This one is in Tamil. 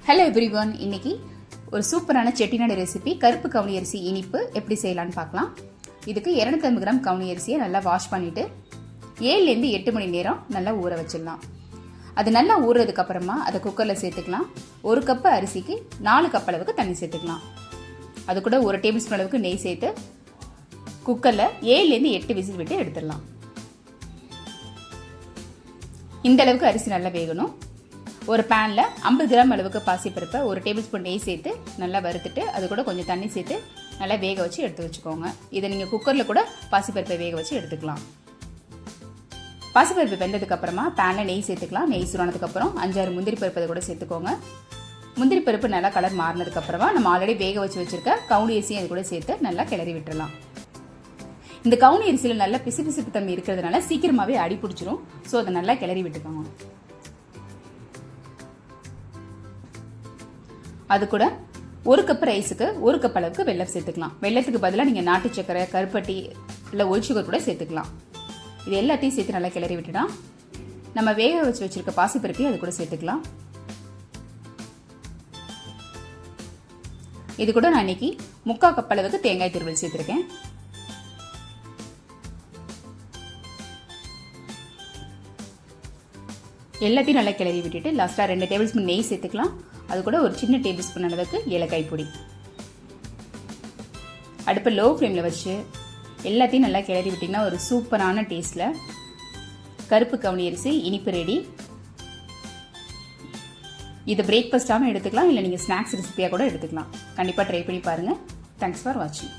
ஹலோ எவ்ரிவன், இன்னைக்கு ஒரு சூப்பரான செட்டிநாடு ரெசிபி கருப்பு கவுனி அரிசி இனிப்பு எப்படி செய்யலான்னு பார்க்கலாம். இதுக்கு 250 கிராம் கவுனி அரிசியை நல்லா வாஷ் பண்ணிட்டு 7லேருந்து 8 மணி நேரம் நல்லா ஊற வச்சிடலாம். அது நல்லா ஊறுறதுக்கு அப்புறமா அதை குக்கரில் சேர்த்துக்கலாம். 1 கப்பு அரிசிக்கு 4 கப் அளவுக்கு தண்ணி சேர்த்துக்கலாம். அது கூட 1 டேபிள் ஸ்பூன் அளவுக்கு நெய் சேர்த்து குக்கரில் 7லேருந்து 8 விசில் விட்டு எடுத்துடலாம். இந்த அளவுக்கு அரிசி நல்லா வேகணும். ஒரு பேனில் 50 கிராம் அளவுக்கு பாசிப்பருப்பை 1 டேபிள் ஸ்பூன் நெய் சேர்த்து நல்லா வறுத்துட்டு அது கூட கொஞ்சம் தண்ணி சேர்த்து நல்லா வேக வச்சு எடுத்து வச்சுக்கோங்க. இதை நீங்கள் குக்கரில் கூட பாசிப்பருப்பை வேக வச்சு எடுத்துக்கலாம். பாசிப்பருப்பு வெந்ததுக்கு அப்புறமா பேனில் நெய் சேர்த்துக்கலாம். நெய் சூடானதுக்கப்புறம் 5-6 முந்திரி பருப்பு அதை கூட சேர்த்துக்கோங்க. முந்திரி பருப்பு நல்லா கலர் மாறினதுக்கப்புறமா நம்ம ஆல்ரெடி வேக வச்சு வச்சுருக்க கவுனி அரிசியும் அது கூட சேர்த்து நல்லா கிளறி விட்டுடலாம். இந்த கவுனி அரிசியில் நல்லா பிசுபிசுப்பு தன்மை இருக்கிறதுனால சீக்கிரமாகவே அடி பிடிச்சிரும். ஸோ அதை நல்லா கிளறி விட்டுக்கோங்க. அது கூட 1 கப் ரைஸுக்கு 1 கப் அளவுக்கு வெல்லம் சேர்த்துக்கலாம். வெல்லத்துக்கு பதிலாக நீங்கள் நாட்டு சக்கரை, கருப்பட்டி இல்லை ஒயிட் சுகர் கூட சேர்த்துக்கலாம். இது எல்லாத்தையும் சேர்த்து நல்லா கிளறி விட்டுடா நம்ம வேக வச்சு வச்சிருக்க பாசிப்பருப்பையும் அது கூட சேர்த்துக்கலாம். இது கூட நான் இன்னைக்கு 3/4 கப் அளவுக்கு தேங்காய் துருவல் சேர்த்துருக்கேன். எல்லாத்தையும் நல்லா கிளறி விட்டுட்டு லாஸ்ட்டாக 2 டேபிள் ஸ்பூன் நெய் சேர்த்துக்கலாம். அது கூட ஒரு சின்ன டேபிள் ஸ்பூன் அளவுக்கு ஏலக்காய் பொடி. அடுப்பை லோ ஃப்ளேமில் வச்சு எல்லாத்தையும் நல்லா கிளறி விட்டிங்கன்னா ஒரு சூப்பரான டேஸ்ட்டில் கருப்பு கவுனி அரிசி இனிப்பு ரெடி. இது பிரேக்ஃபாஸ்ட்டாகவும் எடுத்துக்கலாம், இல்லை நீங்கள் ஸ்நாக்ஸ் ரெசிபியாக கூட எடுத்துக்கலாம். கண்டிப்பாக ட்ரை பண்ணி பாருங்கள். தேங்க்ஸ் ஃபார் வாட்சிங்.